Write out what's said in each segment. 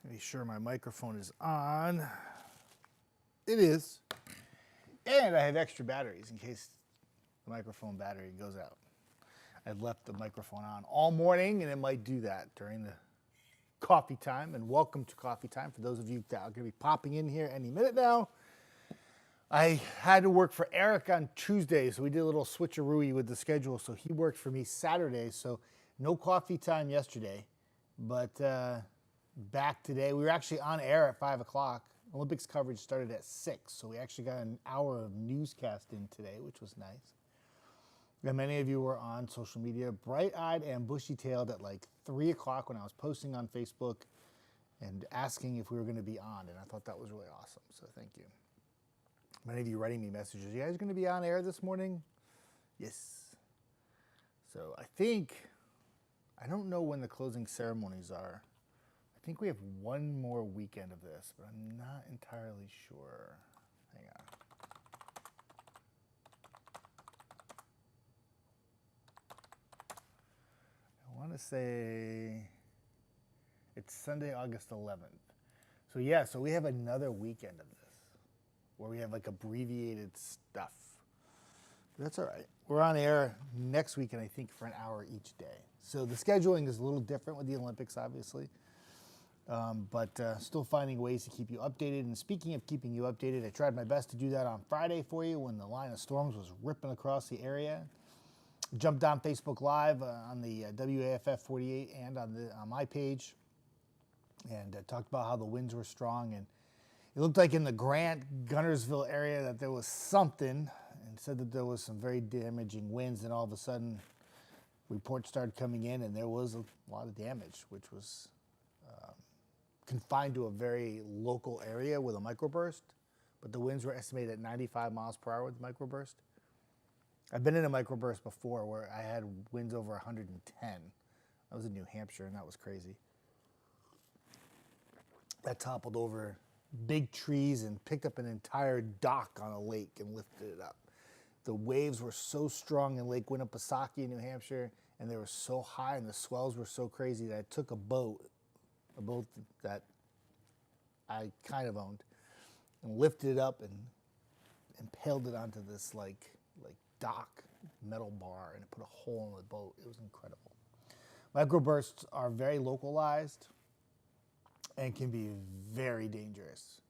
Be sure my microphone is on. It is. And I have extra batteries in case the microphone battery goes out. I've left the microphone on all morning, and it might do that during the coffee time. And welcome to coffee time for those of you that are going to be popping in here any minute now. I had to work for Eric on Tuesday, so we did a little switcheroo with the schedule. So he worked for me Saturday, so no coffee time yesterday. But back today. We were actually on air at 5 o'clock. Olympics coverage started at 6, so we actually got an hour of newscast in today, which was nice. And many of you were on social media, bright-eyed and bushy-tailed at like 3 o'clock when I was posting on Facebook and asking if we were going to be on, and I thought that was really awesome, so thank you. Many of you writing me messages, you guys going to be on air this morning? Yes. So I don't know when the closing ceremonies are. I think we have one more weekend of this, but I'm not entirely sure. Hang on. I want to say it's Sunday, August 11th. So yeah, so we have another weekend of this where we have like abbreviated stuff. But that's all right. We're on air next weekend, I think, for an hour each day. So the scheduling is a little different with the Olympics, obviously. But still finding ways to keep you updated. And speaking of keeping you updated, I tried my best to do that on Friday for you when the line of storms was ripping across the area. Jumped on Facebook Live on the WAFF 48 and on my page, and talked about how the winds were strong. And it looked like in the Grant, Guntersville area that there was something, and said that there was some very damaging winds. And all of a sudden, reports started coming in, and there was a lot of damage, which was confined to a very local area with a microburst, but the winds were estimated at 95 miles per hour with the microburst. I've been in a microburst before where I had winds over 110. I was in New Hampshire, and that was crazy. That toppled over big trees and picked up an entire dock on a lake and lifted it up. The waves were so strong in Lake Winnipesaukee in New Hampshire, and they were so high and the swells were so crazy that I took a boat that I kind of owned, and lifted it up and impaled it onto this like dock metal bar, and it put a hole in the boat. It was incredible. Microbursts are very localized and can be very dangerous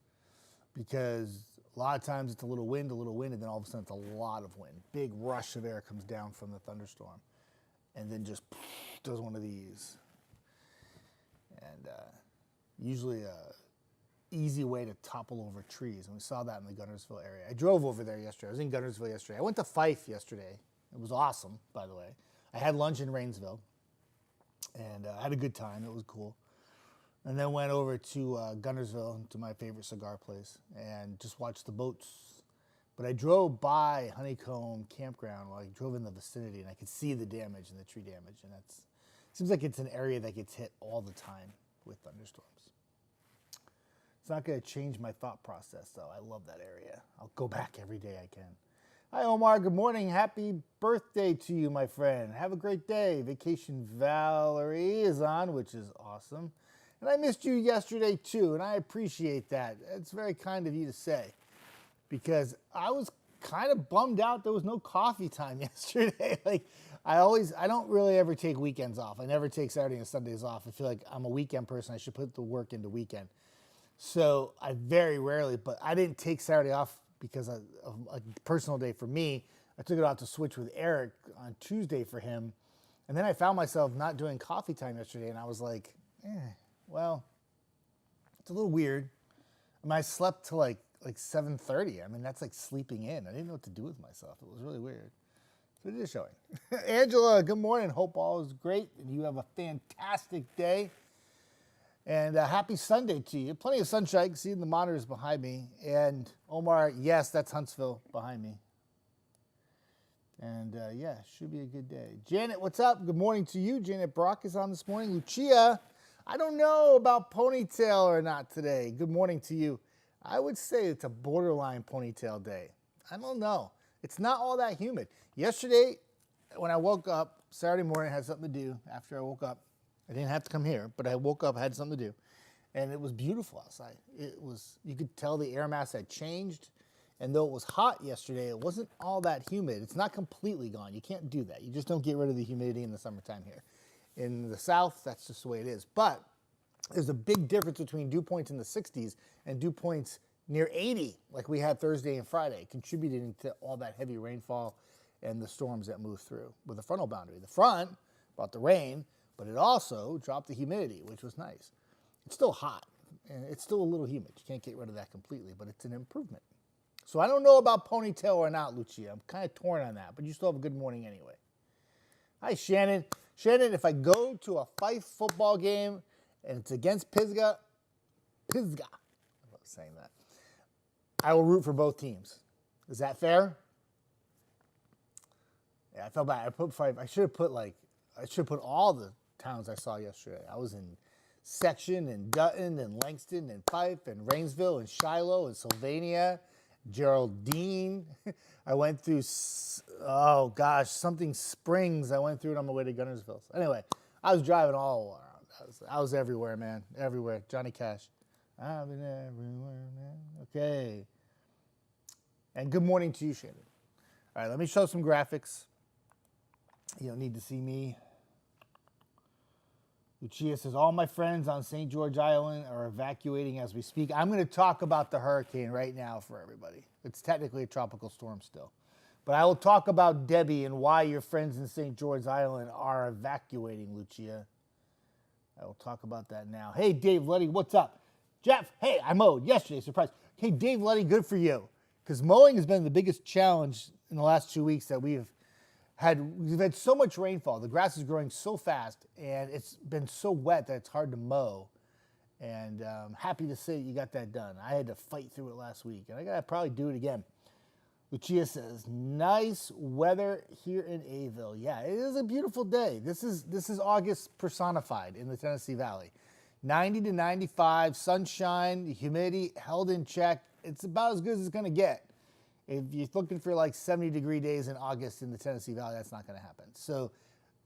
because a lot of times it's a little wind, and then all of a sudden it's a lot of wind. Big rush of air comes down from the thunderstorm, and then just does one of these. And usually a easy way to topple over trees. And we saw that in the Guntersville area. I drove over there yesterday. I was in Guntersville yesterday. I went to Fife yesterday. It was awesome, by the way. I had lunch in Rainsville, and I had a good time. It was cool. And then went over to Guntersville, to my favorite cigar place, and just watched the boats. But I drove by Honeycomb Campground while I drove in the vicinity, and I could see the damage and the tree damage. And it seems like it's an area that gets hit all the time with thunderstorms. It's not going to change my thought process, though. I love that area. I'll go back every day I can. Hi, Omar. Good morning. Happy birthday to you, my friend. Have a great day. Vacation Valerie is on, which is awesome. And I missed you yesterday, too, and I appreciate that. It's very kind of you to say, because I was kind of bummed out there was no coffee time yesterday. I don't really ever take weekends off. I never take Saturday and Sundays off. I feel like I'm a weekend person. I should put the work into weekend. So I very rarely, but I didn't take Saturday off because of a personal day for me. I took it out to switch with Eric on Tuesday for him. And then I found myself not doing coffee time yesterday, and I was like, well, it's a little weird. I mean, I slept till like 7:30. I mean, that's like sleeping in. I didn't know what to do with myself. It was really weird. So it is showing. Angela, good morning. Hope all is great and you have a fantastic day. And happy Sunday to you. Plenty of sunshine. You can see the monitors behind me. And Omar, yes, that's Huntsville behind me. And yeah, should be a good day. Janet, what's up? Good morning to you. Janet Brock is on this morning. Lucia, I don't know about ponytail or not today. Good morning to you. I would say it's a borderline ponytail day. I don't know. It's not all that humid. Yesterday, when I woke up, Saturday morning, I had something to do after I woke up. I didn't have to come here, but I woke up, had something to do. and it was beautiful outside. You could tell the air mass had changed, and though it was hot yesterday, it wasn't all that humid. It's not completely gone. You can't do that. You just don't get rid of the humidity in the summertime here. In the South, that's just the way it is. But there's a big difference between dew points in the 60s and dew points near 80, like we had Thursday and Friday, contributing to all that heavy rainfall and the storms that moved through with the frontal boundary. The front brought the rain, but it also dropped the humidity, which was nice. It's still hot, and it's still a little humid. You can't get rid of that completely, but it's an improvement. So I don't know about ponytail or not, Lucia. I'm kind of torn on that, but you still have a good morning anyway. Hi, Shannon. Shannon, if I go to a Fife football game and it's against Pisgah, I love saying that, I will root for both teams. Is that fair? Yeah, I felt bad. I put Fife. I should have put all the towns I saw yesterday. I was in Section and Dutton and Langston and Fife and Rainsville and Shiloh and Sylvania, Geraldine. I went through, something Springs. I went through it on my way to Gunnersville. So anyway, I was driving all around. I was everywhere, man. Everywhere. Johnny Cash. I've been everywhere, man. Okay. And good morning to you, Shannon. All right, let me show some graphics. You don't need to see me. Lucia says, all my friends on St. George Island are evacuating as we speak. I'm going to talk about the hurricane right now for everybody. It's technically a tropical storm still. But I will talk about Debbie and why your friends in St. George Island are evacuating, Lucia. I will talk about that now. Hey, Dave Letty, what's up? Jeff, hey, I mowed yesterday, surprise. Hey, Dave Letty, good for you. Because mowing has been the biggest challenge in the last 2 weeks that we've had so much rainfall. The grass is growing so fast, and it's been so wet that it's hard to mow. And I'm happy to say you got that done. I had to fight through it last week, and I got to probably do it again. Lucia says, nice weather here in Aville. Yeah, it is a beautiful day. This is August personified in the Tennessee Valley. 90 to 95, sunshine, the humidity held in check. It's about as good as it's going to get. If you're looking for like 70-degree days in August in the Tennessee Valley, that's not going to happen. So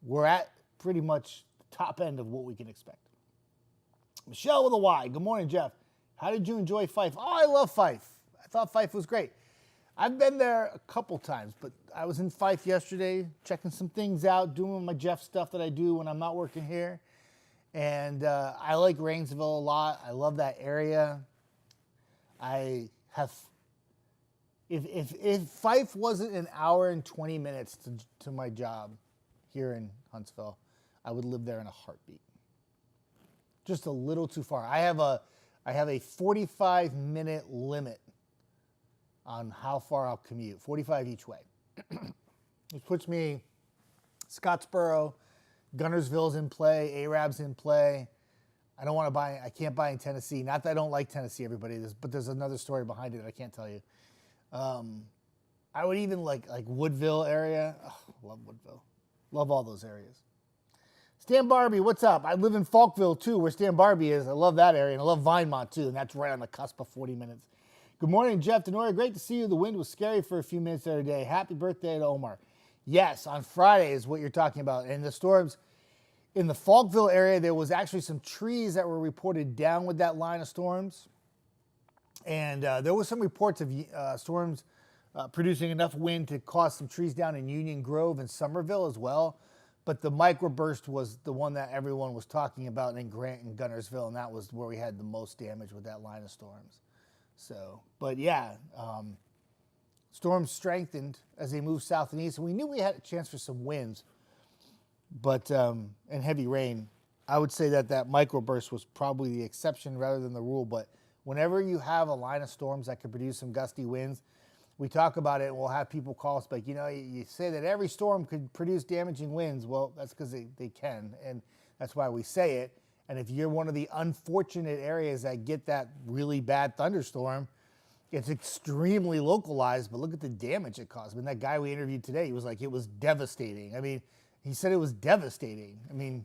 we're at pretty much the top end of what we can expect. Michelle with a Y. Good morning, Jeff. How did you enjoy Fife? Oh, I love Fife. I thought Fife was great. I've been there a couple times, but I was in Fife yesterday checking some things out, doing my Jeff stuff that I do when I'm not working here. And I like Rainsville a lot. I love that area. If Fife wasn't an hour and 20 minutes to my job here in Huntsville, I would live there in a heartbeat. Just a little too far. I have a 45-minute limit on how far I'll commute, 45 each way. Which puts me Scottsboro, Gunnersville's in play, Arab's in play. I can't buy in Tennessee. Not that I don't like Tennessee, everybody, but there's another story behind it that I can't tell you. I would even like Woodville area. Oh, love Woodville. Love all those areas. Stan Barbie, what's up? I live in Falkville, too, where Stan Barbie is. I love that area, and I love Vinemont, too, and that's right on the cusp of 40 minutes. Good morning, Jeff Denora. Great to see you. The wind was scary for a few minutes the other day. Happy birthday to Omar. Yes, on Friday is what you're talking about. And the storms in the Falkville area, there was actually some trees that were reported down with that line of storms. And there was some reports of storms producing enough wind to cause some trees down in Union Grove and Somerville as well. But the microburst was the one that everyone was talking about in Grant and Gunnersville, and that was where we had the most damage with that line of storms. So, but yeah, storms strengthened as they moved south and east, and we knew we had a chance for some winds, but and heavy rain. I would say that microburst was probably the exception rather than the rule, but whenever you have a line of storms that could produce some gusty winds, we talk about it and we'll have people call us like, you say that every storm could produce damaging winds. Well, that's because they can, and that's why we say it. And if you're one of the unfortunate areas that get that really bad thunderstorm, it's extremely localized, but look at the damage it caused. I mean, that guy we interviewed today, he was like, it was devastating. I mean, he said it was devastating. I mean,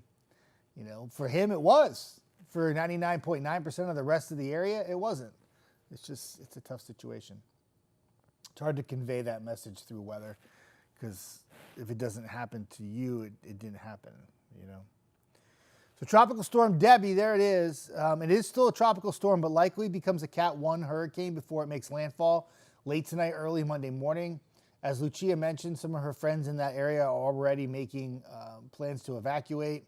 for him it was. For 99.9% of the rest of the area, it wasn't. It's a tough situation. It's hard to convey that message through weather because if it doesn't happen to you, it didn't happen, So Tropical Storm Debbie, there it is. It is still a tropical storm, but likely becomes a Cat 1 hurricane before it makes landfall late tonight, early Monday morning. As Lucia mentioned, some of her friends in that area are already making plans to evacuate.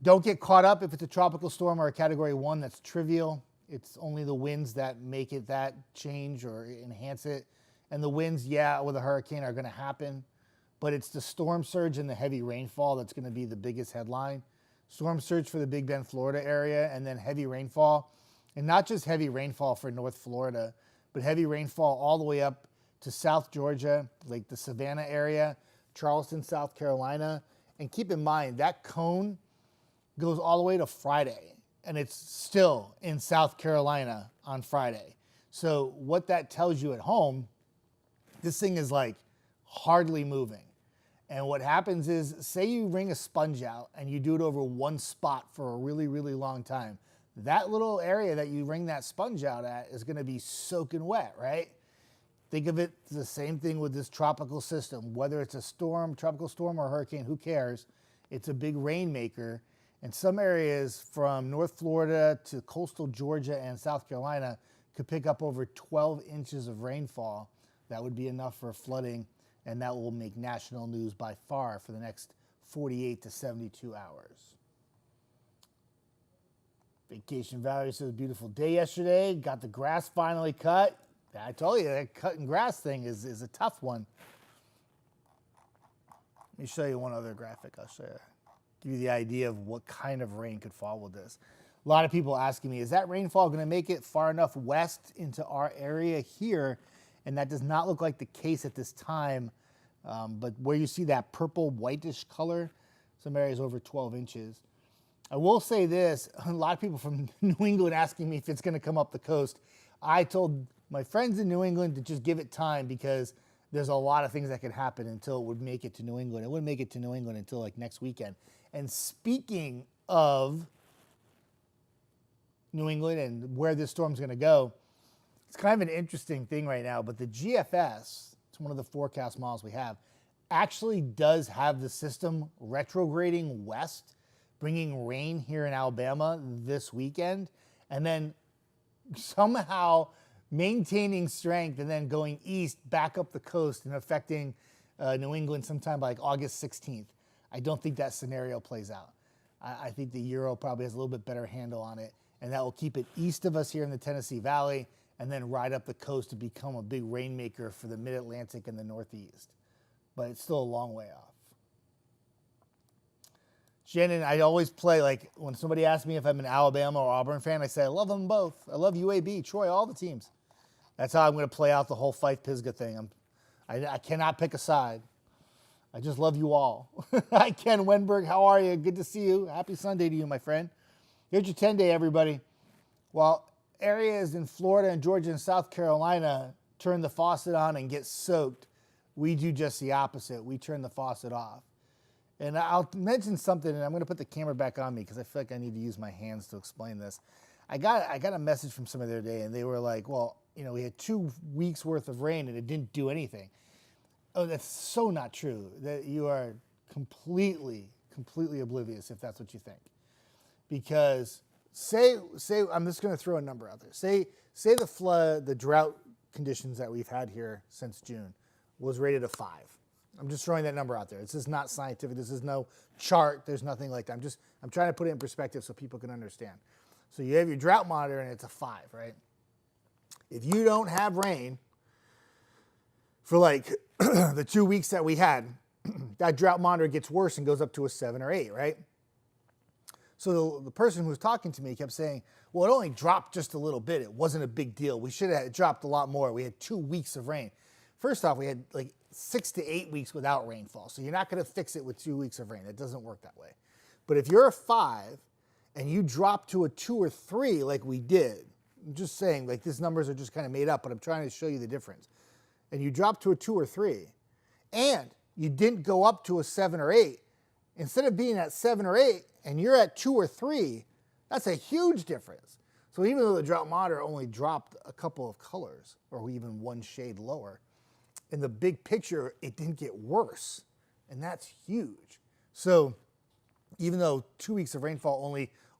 Don't get caught up if it's a tropical storm or a Category 1. That's trivial. It's only the winds that make it that change or enhance it. And the winds, yeah, with a hurricane are going to happen. But it's the storm surge and the heavy rainfall that's going to be the biggest headline. Storm surge for the Big Bend, Florida area, and then heavy rainfall. And not just heavy rainfall for North Florida, but heavy rainfall all the way up to South Georgia, like the Savannah area, Charleston, South Carolina. And keep in mind, that cone goes all the way to Friday, and it's still in South Carolina on Friday. So what that tells you at home, this thing is like hardly moving. And what happens is, say you wring a sponge out and you do it over one spot for a really, really long time. That little area that you wring that sponge out at is going to be soaking wet, right? Think of it the same thing with this tropical system. Whether it's a storm, tropical storm, or a hurricane, who cares? It's a big rainmaker. And some areas from North Florida to coastal Georgia and South Carolina could pick up over 12 inches of rainfall. That would be enough for flooding, and that will make national news by far for the next 48 to 72 hours. Vacation Valley says beautiful day yesterday. Got the grass finally cut. I told you that cutting grass thing is a tough one. Let me show you one other graphic. I'll show you. Give you the idea of what kind of rain could fall with this. A lot of people asking me, is that rainfall going to make it far enough west into our area here? And that does not look like the case at this time. But where you see that purple whitish color, some areas over 12 inches. I will say this, a lot of people from New England asking me if it's going to come up the coast. I told my friends in New England to just give it time because there's a lot of things that could happen until it would make it to New England. It wouldn't make it to New England until like next weekend. And speaking of New England and where this storm's going to go, it's kind of an interesting thing right now, but the GFS, it's one of the forecast models we have, actually does have the system retrograding west, bringing rain here in Alabama this weekend, and then somehow maintaining strength and then going east back up the coast and affecting New England sometime by like August 16th. I don't think that scenario plays out. I think the Euro probably has a little bit better handle on it, and that will keep it east of us here in the Tennessee Valley and then ride up the coast to become a big rainmaker for the mid-Atlantic and the Northeast. But it's still a long way off. Shannon, I always play, like, when somebody asks me if I'm an Alabama or Auburn fan, I say I love them both. I love UAB, Troy, all the teams. That's how I'm going to play out the whole Fife-Pisgah thing. I cannot pick a side. I just love you all. Hi, Ken Wenberg. How are you? Good to see you. Happy Sunday to you, my friend. Here's your 10-day, everybody. While areas in Florida and Georgia and South Carolina turn the faucet on and get soaked, we do just the opposite. We turn the faucet off. And I'll mention something, and I'm going to put the camera back on me because I feel like I need to use my hands to explain this. I got a message from somebody the other day, and they were like, well, you know, we had 2 weeks worth of rain, and it didn't do anything. Oh, that's so not true. That you are completely oblivious if that's what you think. Because say I'm just going to throw a number out there. Say the flood, the drought conditions that we've had here since June was rated a 5. I'm just throwing that number out there. This is not scientific. This is no chart. There's nothing like that. I'm trying to put it in perspective so people can understand. So you have your drought monitor and it's a 5, right? If you don't have rain for like the 2 weeks that we had, that drought monitor gets worse and goes up to a 7 or 8, right? So the person who was talking to me kept saying, well, it only dropped just a little bit. It wasn't a big deal. We should have dropped a lot more. We had 2 weeks of rain. First off, we had like 6 to 8 weeks without rainfall. So you're not going to fix it with 2 weeks of rain. It doesn't work that way. But if you're a 5 and you drop to a 2 or 3 like we did, I'm just saying, like, these numbers are just kind of made up, but I'm trying to show you the difference. And you drop to a 2 or 3 and you didn't go up to a 7 or 8, instead of being at 7 or 8 and you're at 2 or 3, that's a huge difference. So even though the drought monitor only dropped a couple of colors or even 1 shade lower, in the big picture, it didn't get worse. And that's huge. So even though 2 weeks of rainfall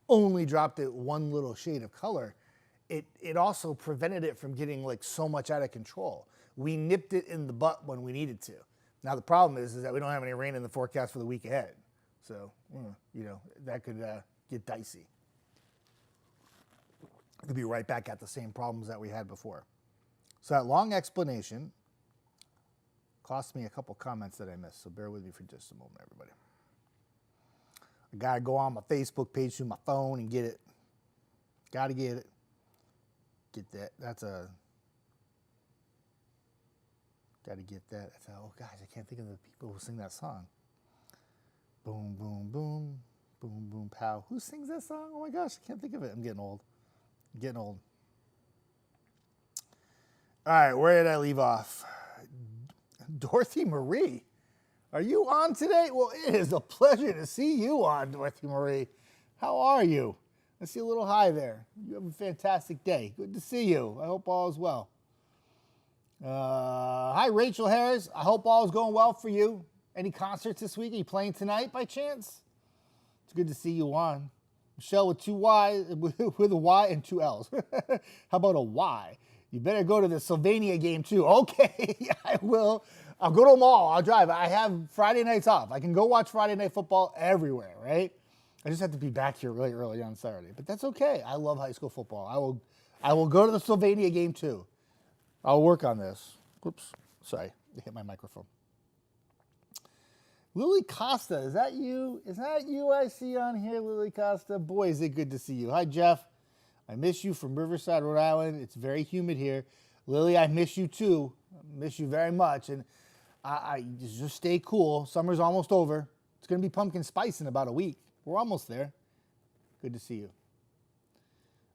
only dropped it one little shade of color, it also prevented it from getting like so much out of control. We nipped it in the butt when we needed to. Now the problem is that we don't have any rain in the forecast for the week ahead. So, that could get dicey. It could be right back at the same problems that we had before. So that long explanation cost me a couple comments that I missed. So bear with me for just a moment, everybody. I got to go on my Facebook page through my phone and get it. Got to get it. Get that. Got to get that. Oh, gosh, I can't think of the people who sing that song. Boom, boom, boom. Boom, boom, pow. Who sings that song? Oh, my gosh, I can't think of it. I'm getting old. All right, where did I leave off? Dorothy Marie. Are you on today? Well, it is a pleasure to see you on, Dorothy Marie. How are you? I see a little hi there. You have a fantastic day. Good to see you. I hope all is well. Hi, Rachel Harris. I hope all is going well for you. Any concerts this week? Are you playing tonight by chance? It's good to see you on. Michelle with two Y, with a Y and two L's. How about a Y? You better go to the Sylvania game too. Okay, I will. I'll go to them all. I'll drive. I have Friday nights off. I can go watch Friday Night Football everywhere, right? I just have to be back here really early on Saturday. But that's okay. I love high school football. I will go to the Sylvania game too. I'll work on this. Whoops. Sorry. I hit my microphone. Lily Costa, is that you? Is that you I see on here, Lily Costa? Boy, is it good to see you. Hi, Jeff. I miss you from Riverside, Rhode Island. It's very humid here. Lily, I miss you too. I miss you very much. And I just stay cool. Summer's almost over. It's going to be pumpkin spice in about a week. We're almost there. Good to see you.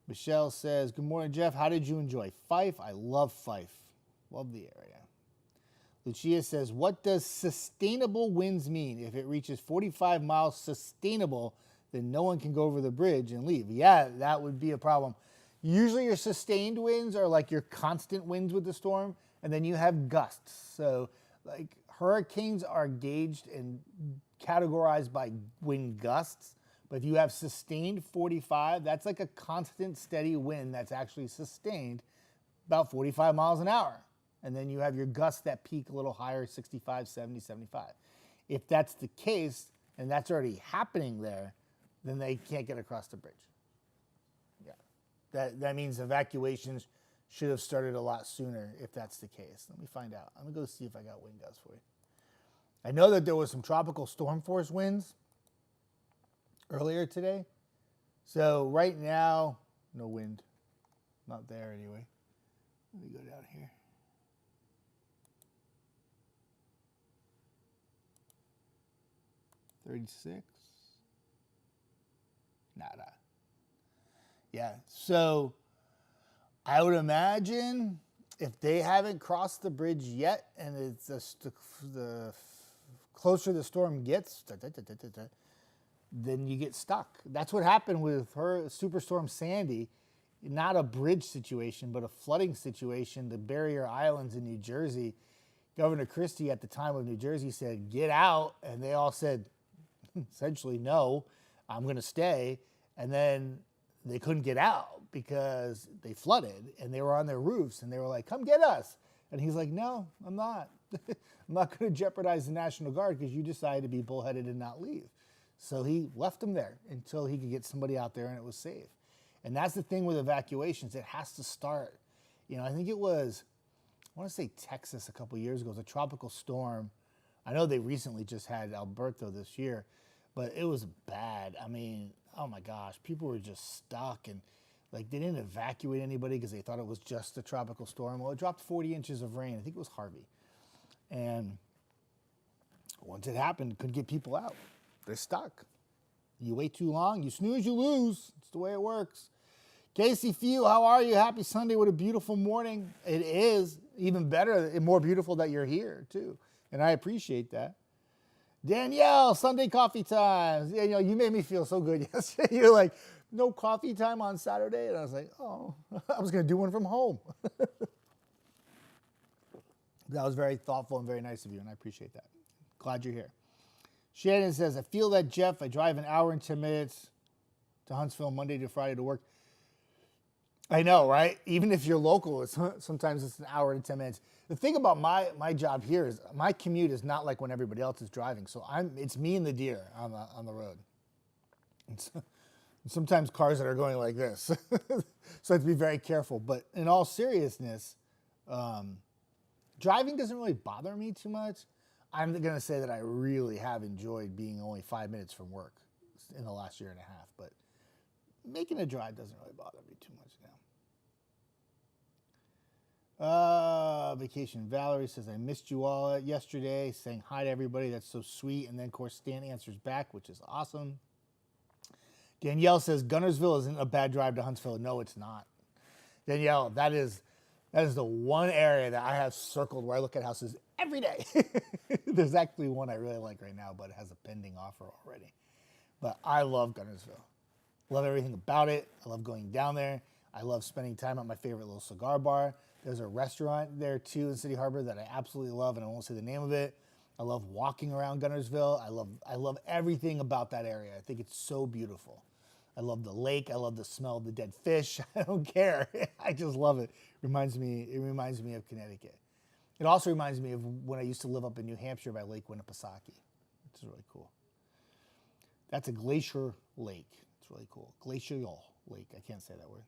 Michelle says, good morning, Jeff. How did you enjoy Fife? I love Fife. Love the area. Lucia says, what does sustainable winds mean? If it reaches 45 miles sustainable, then no one can go over the bridge and leave. Yeah, that would be a problem. Usually your sustained winds are like your constant winds with the storm, and then you have gusts. So like hurricanes are gauged and categorized by wind gusts. But if you have sustained 45, that's like a constant steady wind that's actually sustained about 45 miles an hour. And then you have your gusts that peak a little higher, 65, 70, 75. If that's the case, and that's already happening there, then they can't get across the bridge. Yeah, that means evacuations should have started a lot sooner if that's the case. Let me find out. I'm gonna go see if I got wind gusts for you. I know that there was some tropical storm force winds earlier today. So right now, no wind. Not there anyway. Let me go down here. $36. Nada. Yeah, so I would imagine if they haven't crossed the bridge yet and it's the closer the storm gets, then you get stuck. That's what happened with her Superstorm Sandy. Not a bridge situation, but a flooding situation. The barrier islands in New Jersey. Governor Christie at the time of New Jersey said, get out. And they all said, essentially, no, I'm going to stay. And then they couldn't get out because they flooded and they were on their roofs and they were like, come get us. And he's like, no, I'm not. I'm not going to jeopardize the National Guard because you decided to be bullheaded and not leave. So he left them there until he could get somebody out there and it was safe. And that's the thing with evacuations. It has to start. You know, I think it was, I want to say Texas a couple years ago. It was a tropical storm. I know they recently just had Alberto this year, but it was bad. I mean, oh my gosh, people were just stuck and like they didn't evacuate anybody because they thought it was just a tropical storm. Well, it dropped 40 inches of rain. I think it was Harvey. And once it happened, couldn't get people out. They're stuck. You wait too long, you snooze, you lose. It's the way it works. Casey Few, how are you? Happy Sunday. What a beautiful morning. It is even better and more beautiful that you're here too. And I appreciate that. Danielle, Sunday coffee time. You know, you made me feel so good yesterday. You're like, no coffee time on Saturday? And I was like, oh, I was going to do one from home. That was very thoughtful and very nice of you, and I appreciate that. Glad you're here. Shannon says, I feel that, Jeff. I drive an hour and 10 minutes to Huntsville Monday to Friday to work. I know, right? Even if you're local, sometimes it's an hour and 10 minutes. The thing about my job here is my commute is not like when everybody else is driving. So it's me and the deer on the road. And sometimes cars that are going like this. So I have to be very careful. But in all seriousness, driving doesn't really bother me too much. I'm going to say that I really have enjoyed being only 5 minutes from work in the last year and a half. But making a drive doesn't really bother me too much now. Vacation Valerie says, I missed you all yesterday, saying hi to everybody. That's so sweet. And then, of course, Stan answers back, which is awesome. Danielle says, Gunnersville isn't a bad drive to Huntsville. No, it's not. Danielle, that is the one area that I have circled where I look at houses every day. There's actually one I really like right now, but it has a pending offer already. But I love Gunnersville. Love everything about it. I love going down there. I love spending time at my favorite little cigar bar. There's a restaurant there, too, in City Harbor that I absolutely love, and I won't say the name of it. I love walking around Gunnersville. I love everything about that area. I think it's so beautiful. I love the lake. I love the smell of the dead fish. I don't care. I just love it. It reminds me of Connecticut. It also reminds me of when I used to live up in New Hampshire by Lake Winnipesaukee. It's really cool. That's a glacier lake. It's really cool. Glacial lake. I can't say that word.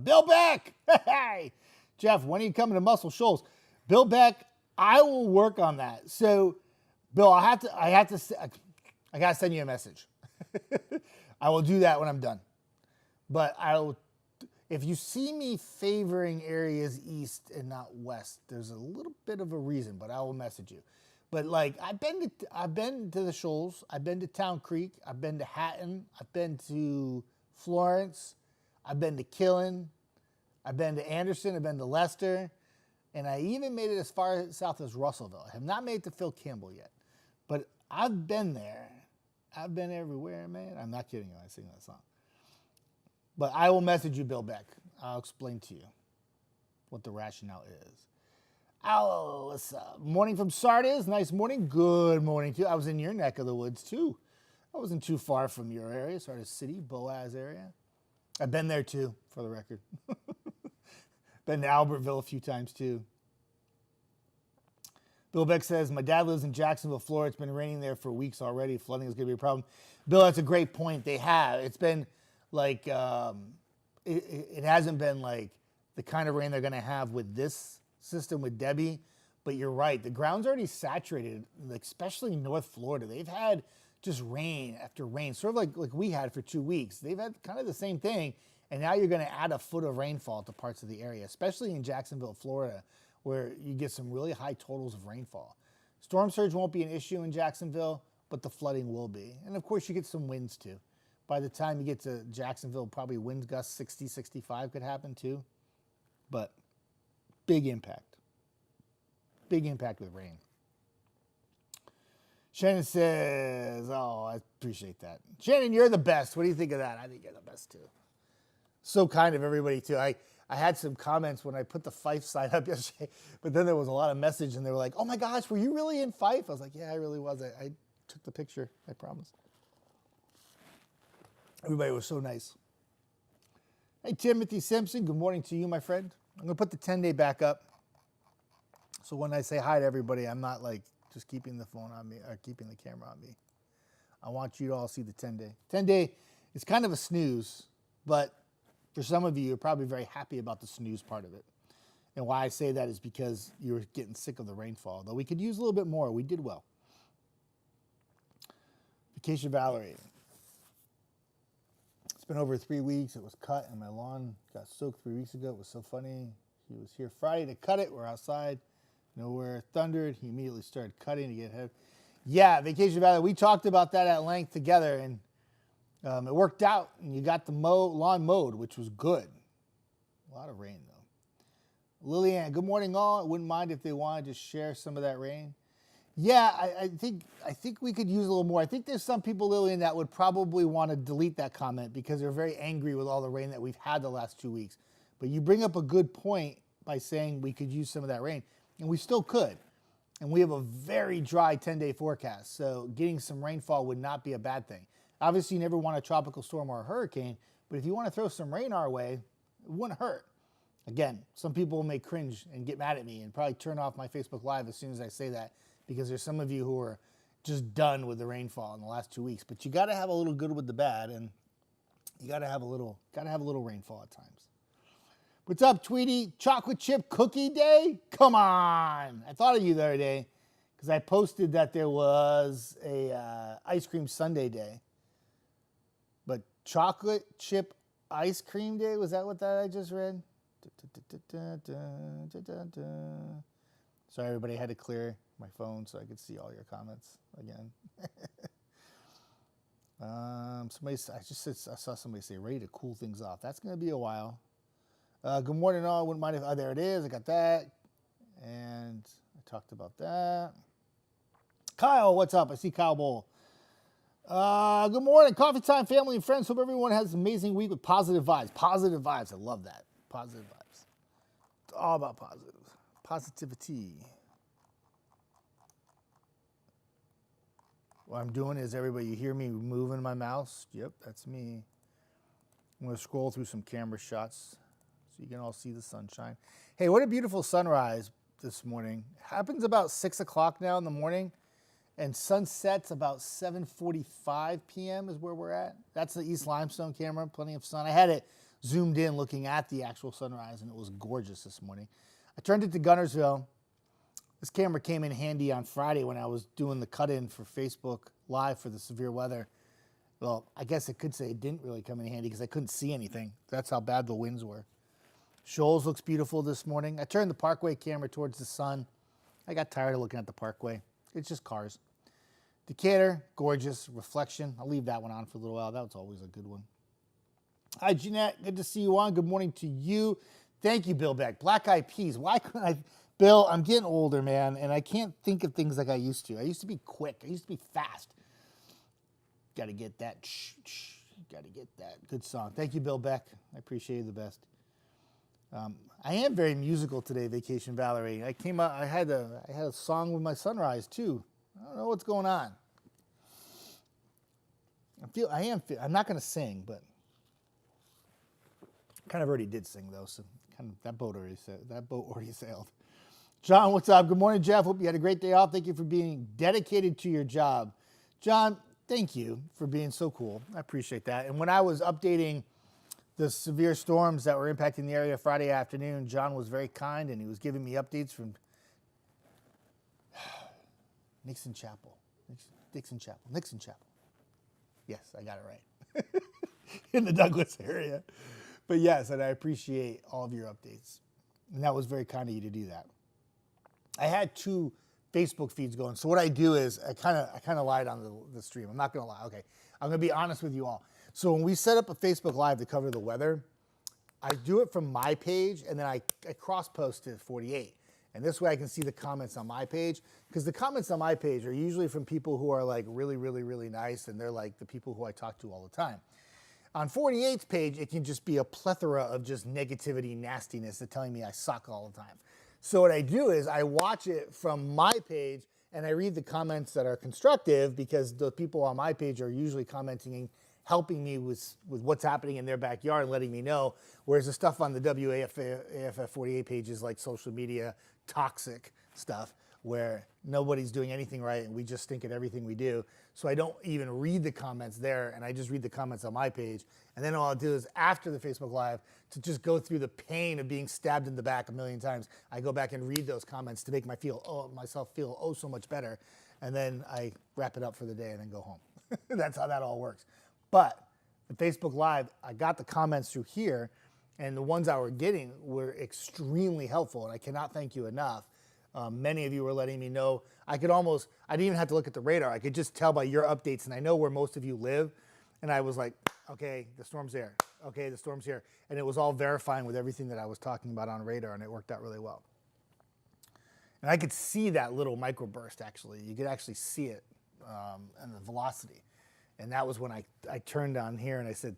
Bill Beck. Hey, Jeff, when are you coming to Muscle Shoals? Bill Beck, I will work on that. So, Bill, I gotta send you a message. I will do that when I'm done. But if you see me favoring areas east and not west, there's a little bit of a reason, but I will message you. But like I've been to the Shoals, I've been to Town Creek, I've been to Hatton, I've been to Florence, I've been to Killen, I've been to Anderson, I've been to Leicester, and I even made it as far south as Russellville. I have not made it to Phil Campbell yet, but I've been there. I've been everywhere, man. I'm not kidding you when I sing that song. But I will message you, Bill Beck. I'll explain to you what the rationale is. Alyssa, morning from Sardis. Nice morning. Good morning to you. I was in your neck of the woods, too. I wasn't too far from your area, Sardis City, Boaz area. I've been there, too, for the record. Been to Albertville a few times, too. Bill Beck says, my dad lives in Jacksonville, Florida. It's been raining there for weeks already. Flooding is going to be a problem. Bill, that's a great point. They have. It's been like, it hasn't been like the kind of rain they're going to have with this system with Debbie. But you're right. The ground's already saturated, especially in North Florida. They've had just rain after rain, sort of like we had for 2 weeks. They've had kind of the same thing. And now you're going to add a foot of rainfall to parts of the area, especially in Jacksonville, Florida, where you get some really high totals of rainfall. Storm surge won't be an issue in Jacksonville, but the flooding will be. And of course, you get some winds too. By the time you get to Jacksonville, probably wind gusts 60, 65 could happen too. But big impact. Big impact with rain. Shannon says, oh, I appreciate that. Shannon, you're the best. What do you think of that? I think you're the best too. So kind of everybody too. I had some comments when I put the Fife sign up yesterday, but then there was a lot of message and they were like, oh my gosh, were you really in Fife? I was like, yeah, I really was. I took the picture, I promise. Everybody was so nice. Hey, Timothy Simpson, good morning to you, my friend. I'm going to put the 10-day back up. So when I say hi to everybody, I'm not like just keeping the phone on me or keeping the camera on me. I want you to all see the 10-day. 10-day is kind of a snooze, but for some of you, you're probably very happy about the snooze part of it. And why I say that is because you're getting sick of the rainfall. Though we could use a little bit more. We did well. Vacation Valerie. It's been over 3 weeks. It was cut and my lawn got soaked 3 weeks ago. It was so funny. He was here Friday to cut it. We're outside. Nowhere thundered. He immediately started cutting to get ahead. Yeah, Vacation Valley. We talked about that at length together, and it worked out. And you got the lawn mowed, which was good. A lot of rain, though. Lillian, good morning, all. I wouldn't mind if they wanted to share some of that rain. Yeah, I think we could use a little more. I think there's some people, Lillian, that would probably want to delete that comment because they're very angry with all the rain that we've had the last 2 weeks. But you bring up a good point by saying we could use some of that rain. And we still could. and we have a very dry 10-day forecast. So getting some rainfall would not be a bad thing. Obviously, you never want a tropical storm or a hurricane, but if you want to throw some rain our way, it wouldn't hurt. Again, some people may cringe and get mad at me and probably turn off my Facebook Live as soon as I say that, because there's some of you who are just done with the rainfall in the last 2 weeks. But you got to have a little good with the bad, and you got to have a little rainfall at times. What's up, Tweety? Chocolate chip cookie day? Come on! I thought of you the other day because I posted that there was a ice cream sundae day, but chocolate chip ice cream day, was that what that I just read? Sorry, everybody, I had to clear my phone so I could see all your comments again. I saw somebody say ready to cool things off. That's going to be a while. Good morning, all. Wouldn't mind if there it is. I got that, and I talked about that. Kyle, what's up? I see Kyle Bowl. Good morning, coffee time, family and friends. Hope everyone has an amazing week with positive vibes. Positive vibes. I love that. Positive vibes. It's all about positivity. What I'm doing is, everybody, you hear me moving my mouse? Yep, that's me. I'm going to scroll through some camera shots so you can all see the sunshine. Hey, what a beautiful sunrise this morning. Happens about 6 o'clock now in the morning, and sunset's about 7:45 p.m. is where we're at. That's the East Limestone camera, plenty of sun. I had it zoomed in looking at the actual sunrise, and it was gorgeous this morning. I turned it to Gunnersville. This camera came in handy on Friday when I was doing the cut-in for Facebook Live for the severe weather. Well, I guess I could say it didn't really come in handy because I couldn't see anything. That's how bad the winds were. Shoals looks beautiful this morning. I turned the Parkway camera towards the sun. I got tired of looking at the Parkway. It's just cars. Decatur, gorgeous. Reflection. I'll leave that one on for a little while. That was always a good one. Hi, Jeanette. Good to see you on. Good morning to you. Thank you, Bill Beck. Black Eyed Peas. Why couldn't I... Bill, I'm getting older, man, and I can't think of things like I used to. I used to be quick. I used to be fast. Got to get that. Got to get that. Good song. Thank you, Bill Beck. I appreciate you the best. I am very musical today, Vacation Valerie. I came out. I had a song with my sunrise too. I don't know what's going on. I'm not going to sing, but kind of already did sing though. So kind of that boat already sailed. John, what's up? Good morning, Jeff. Hope you had a great day off. Thank you for being dedicated to your job. John, thank you for being so cool. I appreciate that. And when I was updating the severe storms that were impacting the area Friday afternoon, John was very kind, and he was giving me updates from Nixon Chapel. Yes, I got it right. In the Douglas area. But yes, and I appreciate all of your updates. And that was very kind of you to do that. I had 2 Facebook feeds going. So what I do is I kind of lied on the stream. I'm not going to lie. Okay. I'm going to be honest with you all. So when we set up a Facebook Live to cover the weather, I do it from my page, and then I cross-post to 48. And this way I can see the comments on my page, because the comments on my page are usually from people who are like really, really, really nice, and they're like the people who I talk to all the time. On 48's page, it can just be a plethora of just negativity, nastiness, that telling me I suck all the time. So what I do is I watch it from my page, and I read the comments that are constructive, because the people on my page are usually commenting and helping me with what's happening in their backyard and letting me know, whereas the stuff on the WAFF 48 page is like social media toxic stuff where nobody's doing anything right and we just stink at everything we do. So I don't even read the comments there, and I just read the comments on my page. And then all I'll do is, after the Facebook Live, to just go through the pain of being stabbed in the back a million times, I go back and read those comments to make myself feel so much better. And then I wrap it up for the day and then go home. That's how that all works. But the Facebook Live, I got the comments through here, and the ones I were getting were extremely helpful, and I cannot thank you enough. Many of you were letting me know. I didn't even have to look at the radar. I could just tell by your updates, and I know where most of you live. And I was like, okay, the storm's there. Okay, the storm's here. And it was all verifying with everything that I was talking about on radar, and it worked out really well. And I could see that little microburst, actually. You could actually see it, and the velocity. And that was when I turned on here and I said,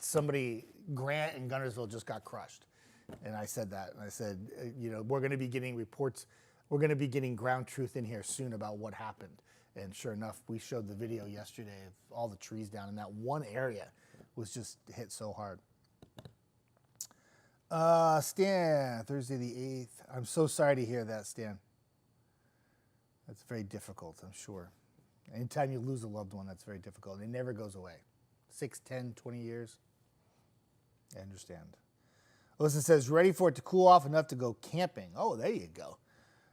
Grant in Gunnersville just got crushed. And I said that. And I said, we're going to be getting reports. we're going to be getting ground truth in here soon about what happened. And sure enough, we showed the video yesterday of all the trees down in that one area was just hit so hard. Stan, Thursday the 8th. I'm so sorry to hear that, Stan. That's very difficult, I'm sure. Anytime you lose a loved one, that's very difficult. It never goes away. 6, 10, 20 years. I understand. Alyssa says, ready for it to cool off enough to go camping. Oh, there you go.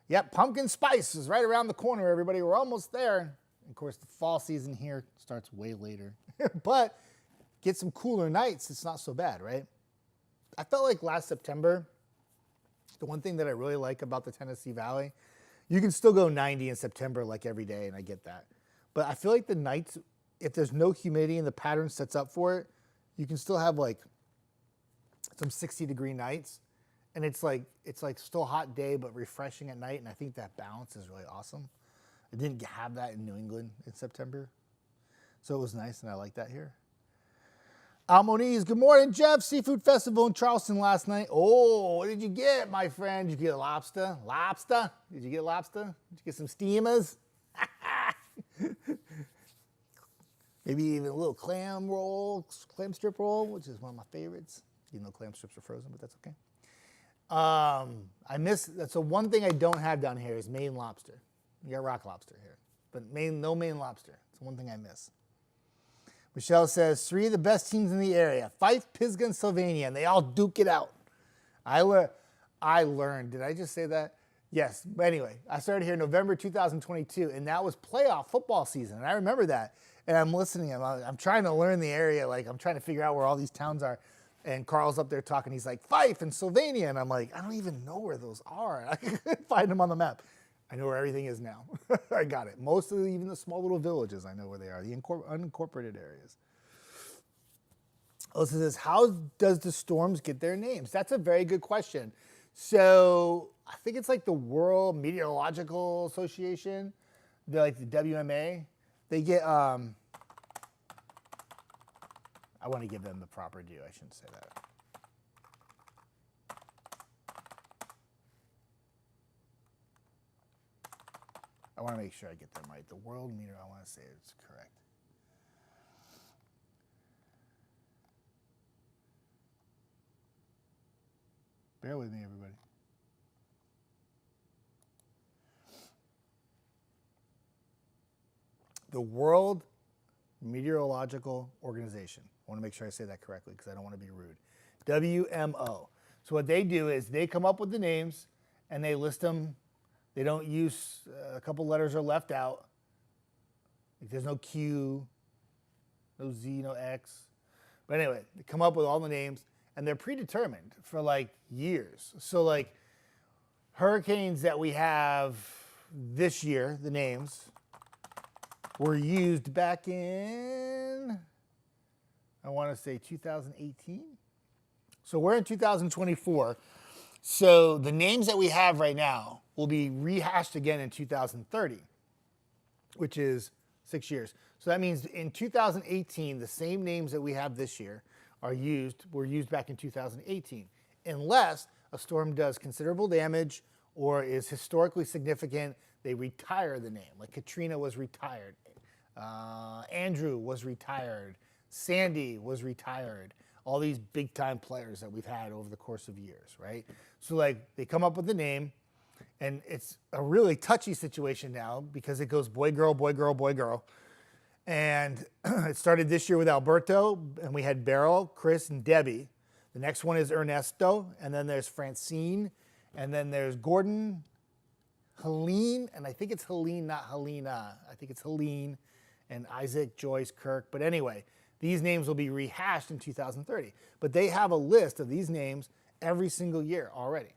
Yep, pumpkin spice is right around the corner, everybody. We're almost there. And of course, the fall season here starts way later. But get some cooler nights. It's not so bad, right? I felt like last September, the one thing that I really like about the Tennessee Valley, you can still go 90 in September like every day, and I get that. But I feel like the nights, if there's no humidity and the pattern sets up for it, you can still have like some 60-degree nights. And it's like still a hot day, but refreshing at night. And I think that balance is really awesome. I didn't have that in New England in September. So it was nice, and I like that here. Moniz, good morning, Jeff. Seafood Festival in Charleston last night. Oh, what did you get, my friend? Did you get lobster? Lobster? Did you get lobster? Did you get some steamers? Maybe even a little clam roll, clam strip roll, which is one of my favorites. You know, clam strips are frozen, but that's okay. That's the one thing I don't have down here is Maine lobster. You got rock lobster here, but no Maine lobster. It's the one thing I miss. Michelle says, 3 of the best teams in the area, Fife, Pisgah, and Sylvania, and they all duke it out. I learned, did I just say that? Yes, but anyway, I started here in November 2022, and that was playoff football season, and I remember that, and I'm listening, I'm trying to learn the area, like I'm trying to figure out where all these towns are. And Carl's up there talking. He's like, Fife and Sylvania. And I'm like, I don't even know where those are. I couldn't find them on the map. I know where everything is now. I got it. Most of even the small little villages, I know where they are. The unincorporated areas. Alyssa says, how does the storms get their names? That's a very good question. So I think it's like the World Meteorological Association, like the WMA. They get... I want to give them the proper due. I shouldn't say that. I want to make sure I get them right. The World Meteor, I want to say it's correct. Bear with me, everybody. The World Meteorological Organization. I want to make sure I say that correctly because I don't want to be rude. WMO. So what they do is they come up with the names and they list them. They don't use a couple letters are left out. Like there's no Q, no Z, no X. But anyway, they come up with all the names and they're predetermined for like years. So like hurricanes that we have this year, the names, were used back in, I want to say 2018. So we're in 2024. So the names that we have right now will be rehashed again in 2030, which is 6 years. So that means in 2018, the same names that we have this year were used back in 2018, unless a storm does considerable damage or is historically significant, they retire the name. Like Katrina was retired. Andrew was retired. Sandy was retired. All these big time players that we've had over the course of years, right? So like they come up with the name and it's a really touchy situation now because it goes boy, girl, boy, girl, boy, girl. And it started this year with Alberto and we had Beryl, Chris, and Debbie. The next one is Ernesto, and then there's Francine, and then there's Gordon, Helene, and I think it's Helene, not Helena. I think it's Helene, and Isaac, Joyce, Kirk. But anyway, these names will be rehashed in 2030. But they have a list of these names every single year already.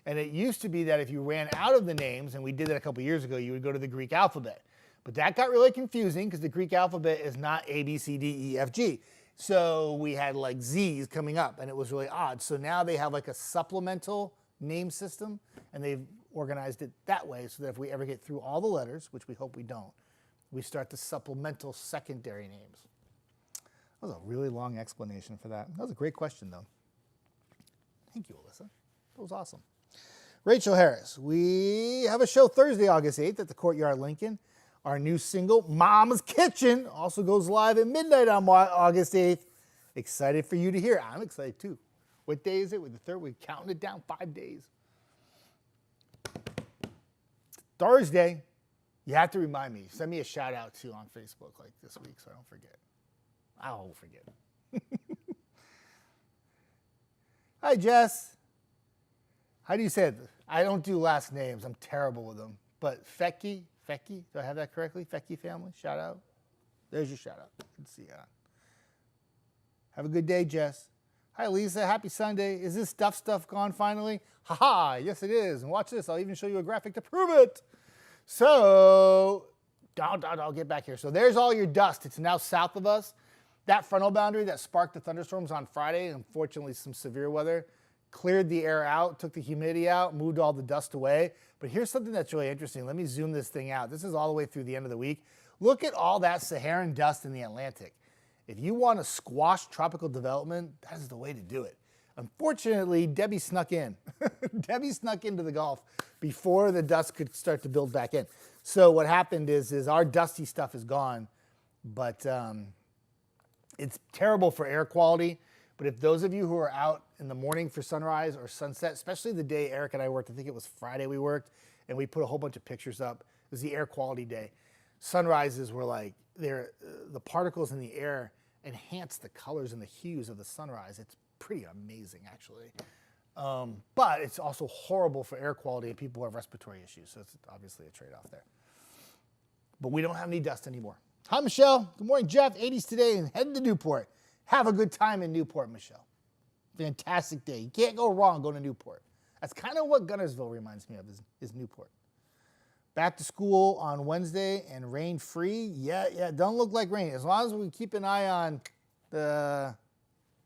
And it used to be that if you ran out of the names, and we did that a couple years ago, you would go to the Greek alphabet. But that got really confusing because the Greek alphabet is not A, B, C, D, E, F, G. So we had like Z's coming up, and it was really odd. So now they have like a supplemental name system, and they've organized it that way so that if we ever get through all the letters, which we hope we don't, we start the supplemental secondary names. That was a really long explanation for that. That was a great question, though. Thank you, Alyssa. That was awesome. Rachel Harris, we have a show Thursday, August 8th at the Courtyard Lincoln. Our new single, Mama's Kitchen, also goes live at midnight on August 8th. Excited for you to hear it. I'm excited too. What day is it? With the third, we're counting it down 5 days. Thursday, you have to remind me. Send me a shout out too on Facebook like this week so I don't forget. I won't forget. Hi, Jess. How do you say it? I don't do last names. I'm terrible with them. But Fecky, do I have that correctly? Fecky family, shout out. There's your shout out. Good to see you on. Have a good day, Jess. Hi, Lisa. Happy Sunday. Is this stuff gone finally? Haha, yes it is. And watch this. I'll even show you a graphic to prove it. So, I'll get back here. So there's all your dust. It's now south of us. That frontal boundary that sparked the thunderstorms on Friday, unfortunately some severe weather, cleared the air out, took the humidity out, moved all the dust away. But here's something that's really interesting. Let me zoom this thing out. This is all the way through the end of the week. Look at all that Saharan dust in the Atlantic. If you want to squash tropical development, that is the way to do it. Unfortunately, Debbie snuck in. Debbie snuck into the Gulf before the dust could start to build back in. So what happened is our dusty stuff is gone, but it's terrible for air quality. But if those of you who are out in the morning for sunrise or sunset, especially the day Eric and I worked, I think it was Friday we worked, and we put a whole bunch of pictures up. It was the air quality day. Sunrises were like, the particles in the air enhance the colors and the hues of the sunrise. It's pretty amazing, actually. But it's also horrible for air quality and people who have respiratory issues. So it's obviously a trade-off there. But we don't have any dust anymore. Hi, Michelle. Good morning, Jeff. 80s today and heading to Newport. Have a good time in Newport, Michelle. Fantastic day. You can't go wrong going to Newport. That's kind of what Gunnersville reminds me of, is Newport. Back to school on Wednesday and rain free. Yeah, don't look like rain. As long as we keep an eye on the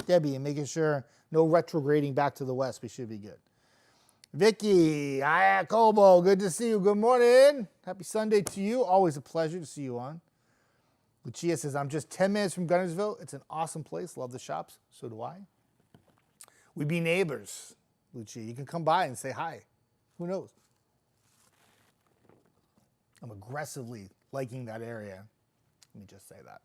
Debbie and making sure no retrograding back to the west, we should be good. Vicky, Kobo, good to see you. Good morning. Happy Sunday to you. Always a pleasure to see you on. Lucia says, I'm just 10 minutes from Gunnersville. It's an awesome place. Love the shops. So do I. We be neighbors, Lucia. You can come by and say hi. Who knows? I'm aggressively liking that area. Let me just say that.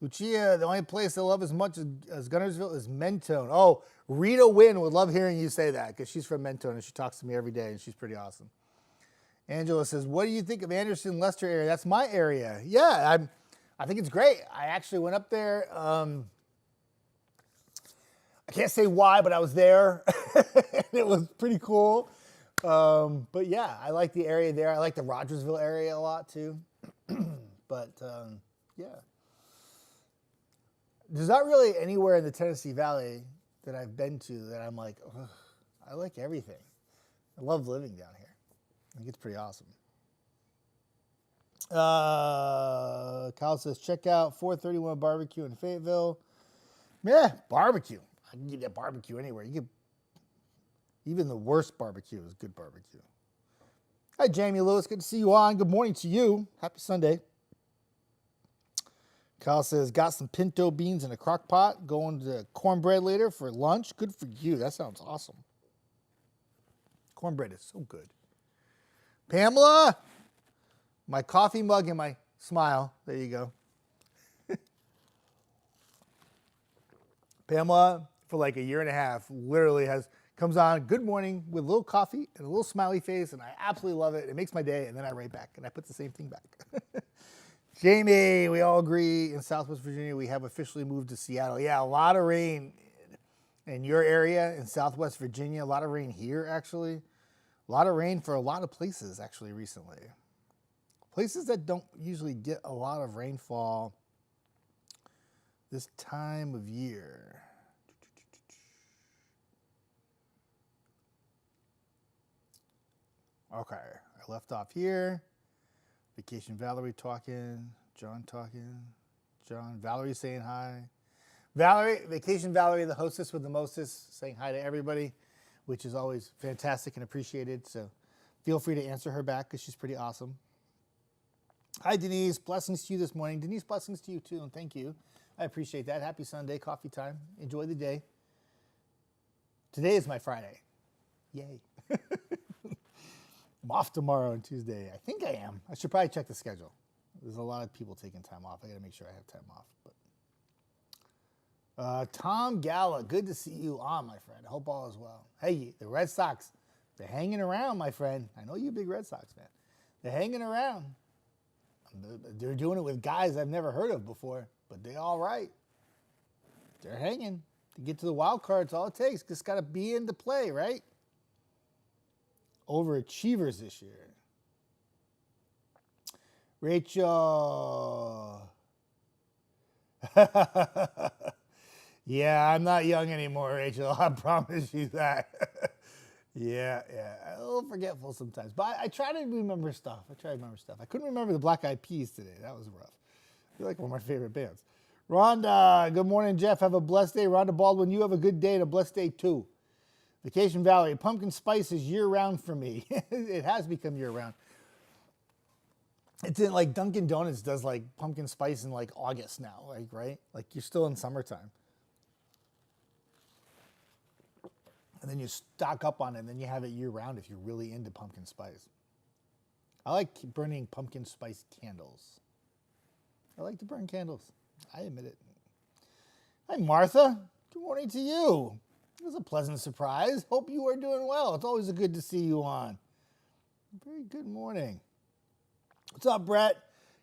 Lucia, the only place I love as much as Gunnersville is Mentone. Oh, Rita Wynn would love hearing you say that because she's from Mentone and she talks to me every day and she's pretty awesome. Angela says, what do you think of Anderson, Leicester area? That's my area. Yeah, I think it's great. I actually went up there. I can't say why, but I was there. It was pretty cool. But yeah, I like the area there. I like the Rogersville area a lot too. But yeah. There's not really anywhere in the Tennessee Valley that I've been to that I'm like, I like everything. I love living down here. I think it's pretty awesome. Kyle says, check out 431 Barbecue in Fayetteville. Yeah, barbecue. I can get that barbecue anywhere. You get even the worst barbecue is good barbecue. Hi, Jamie Lewis. Good to see you on. Good morning to you. Happy Sunday. Kyle says, got some pinto beans in a crock pot. Going to cornbread later for lunch. Good for you. That sounds awesome. Cornbread is so good. Pamela, my coffee mug and my smile. There you go. Pamela, for like a year and a half, literally comes on good morning with a little coffee and a little smiley face, and I absolutely love it. It makes my day, and then I write back, and I put the same thing back. Jamie, we all agree in Southwest Virginia we have officially moved to Seattle. Yeah, a lot of rain in your area in Southwest Virginia. A lot of rain here, actually. A lot of rain for a lot of places, actually, recently. Places that don't usually get a lot of rainfall this time of year. Okay, I left off here. Vacation Valerie talking, John talking, Valerie saying hi. Valerie, Vacation Valerie, the hostess with the mostest, saying hi to everybody, which is always fantastic and appreciated. So feel free to answer her back because she's pretty awesome. Hi, Denise. Blessings to you this morning. Denise, blessings to you too, and thank you. I appreciate that. Happy Sunday, coffee time. Enjoy the day. Today is my Friday. Yay. I'm off tomorrow and Tuesday. I think I am. I should probably check the schedule. There's a lot of people taking time off. I got to make sure I have time off. But Tom Galla, good to see you on, my friend. I hope all is well. Hey, the Red Sox, they're hanging around, my friend. I know you're a big Red Sox fan. They're hanging around. They're doing it with guys I've never heard of before, but they're all right. They're hanging. To get to the wild card, it's all it takes. Just got to be into play, right? Overachievers this year. Rachel. Yeah, I'm not young anymore, Rachel. I promise you that. Yeah. A little forgetful sometimes. But I try to remember stuff. I couldn't remember the Black Eyed Peas today. That was rough. They're like one of my favorite bands. Rhonda, good morning, Jeff. Have a blessed day. Rhonda Baldwin, you have a good day and a blessed day too. Vacation Valley, pumpkin spice is year-round for me. It has become year-round. It's in, like, Dunkin' Donuts does, like, pumpkin spice in, like, August now, like, right? Like, you're still in summertime. And then you stock up on it, and then you have it year-round if you're really into pumpkin spice. I like burning pumpkin spice candles. I like to burn candles. I admit it. Hi, Martha. Good morning to you. It was a pleasant surprise. Hope you are doing well. It's always good to see you on. Very good morning. What's up, Brett?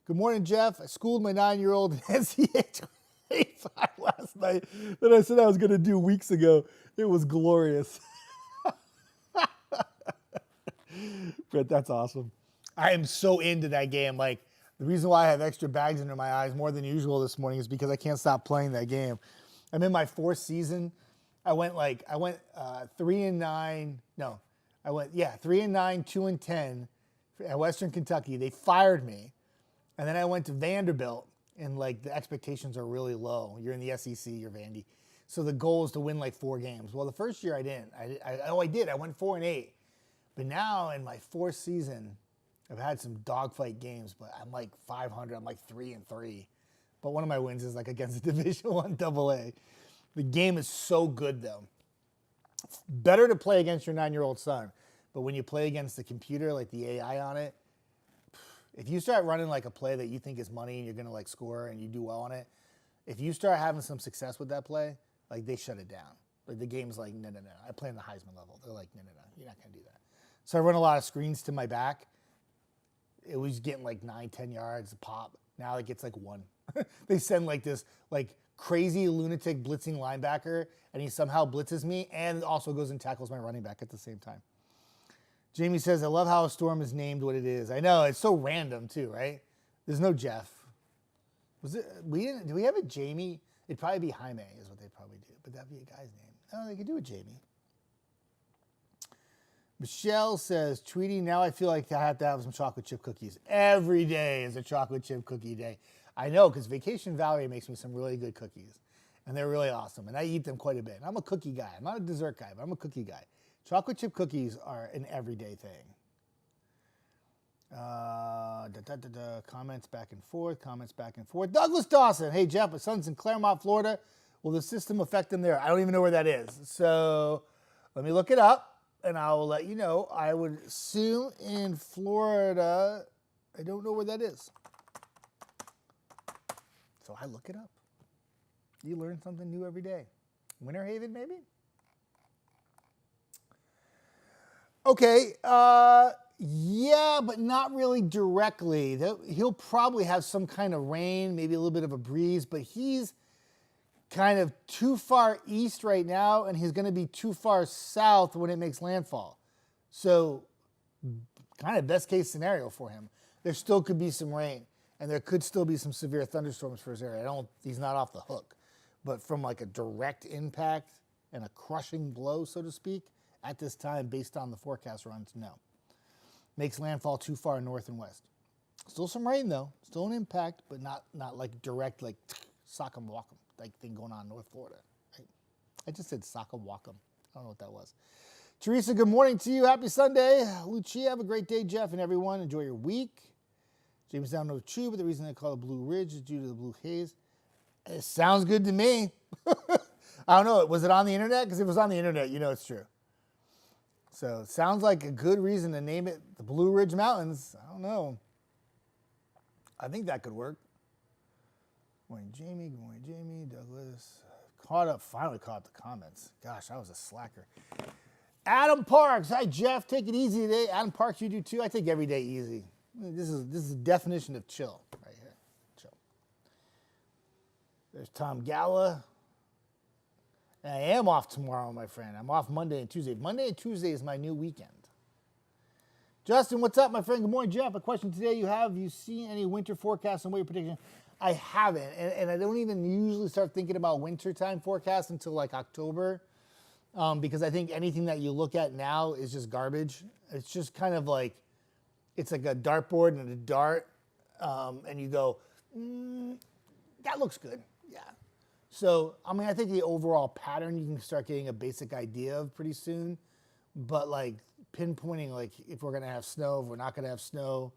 Good morning, Jeff. I schooled my 9-year-old in NCAA 25 last night that I said I was going to do weeks ago. It was glorious. Brett, that's awesome. I am so into that game. Like, the reason why I have extra bags under my eyes more than usual this morning is because I can't stop playing that game. I'm in my 4th season. I went 3-9. No, I went 3-9, 2-10 at Western Kentucky. They fired me, and then I went to Vanderbilt, and like the expectations are really low. You're in the SEC, you're Vandy, so the goal is to win like 4 games. Well, the first year I didn't. I did. I went 4-8, but now in my 4th season, I've had some dogfight games, but I'm like 500. I'm like 3-3, but one of my wins is like against the Division I AA. The game is so good, though. It's better to play against your 9-year-old son, but when you play against the computer, like the AI on it, if you start running like a play that you think is money and you're going to like score and you do well on it, if you start having some success with that play, like they shut it down. Like the game's like, no. I play in the Heisman level. They're like, no, you're not going to do that. So I run a lot of screens to my back. It was getting like 9-10 yards a pop. Now it gets like 1. They send like this like crazy lunatic blitzing linebacker, and he somehow blitzes me and also goes and tackles my running back at the same time. Jamie says, I love how a storm is named what it is. I know, it's so random too, right? There's no Jeff. Do we have a Jamie? It'd probably be Jaime is what they'd probably do, but that'd be a guy's name. No, they could do a Jamie. Michelle says, Tweety, now I feel like I have to have some chocolate chip cookies. Every day is a chocolate chip cookie day. I know, because Vacation Valley makes me some really good cookies, and they're really awesome, and I eat them quite a bit. I'm a cookie guy. I'm not a dessert guy, but I'm a cookie guy. Chocolate chip cookies are an everyday thing. Comments back and forth. Douglas Dawson. Hey, Jeff, my son's in Claremont, Florida. Will the system affect him there? I don't even know where that is. So let me look it up, and I will let you know. I would assume in Florida. I don't know where that is. So I look it up. You learn something new every day. Winter Haven, maybe? Okay, yeah, but not really directly. He'll probably have some kind of rain, maybe a little bit of a breeze, but he's kind of too far east right now, and he's going to be too far south when it makes landfall. So kind of best case scenario for him. There still could be some rain, and there could still be some severe thunderstorms for his area. He's not off the hook, but from like a direct impact and a crushing blow, so to speak, at this time, based on the forecast runs, no. Makes landfall too far north and west. Still some rain, though. Still an impact, but not like direct, like sock'em walk'em, like thing going on in North Florida. Right? I just said sock'em walk'em. I don't know what that was. Teresa, good morning to you. Happy Sunday. Lucia, have a great day, Jeff, and everyone. Enjoy your week. James down no true, but the reason they call it Blue Ridge is due to the blue haze. It sounds good to me. I don't know. Was it on the internet? Because if it was on the internet, you know it's true. So it sounds like a good reason to name it the Blue Ridge Mountains. I don't know. I think that could work. Good morning, Jamie. Good morning, Jamie. Douglas. Finally caught up the comments. Gosh, I was a slacker. Adam Parks. Hi, Jeff. Take it easy today. Adam Parks, you do too? I take every day easy. This is the definition of chill right here. Chill. There's Tom Galla. And I am off tomorrow, my friend. I'm off Monday and Tuesday. Monday and Tuesday is my new weekend. Justin, what's up, my friend? Good morning, Jeff. A question today. Have you seen any winter forecasts and weather prediction? I haven't, and I don't even usually start thinking about wintertime forecasts until like October, because I think anything that you look at now is just garbage. It's just kind of like, it's like a dartboard and a dart, and you go, that looks good, yeah. So, I mean, I think the overall pattern you can start getting a basic idea of pretty soon, but like pinpointing like if we're gonna have snow, if we're not gonna have snow,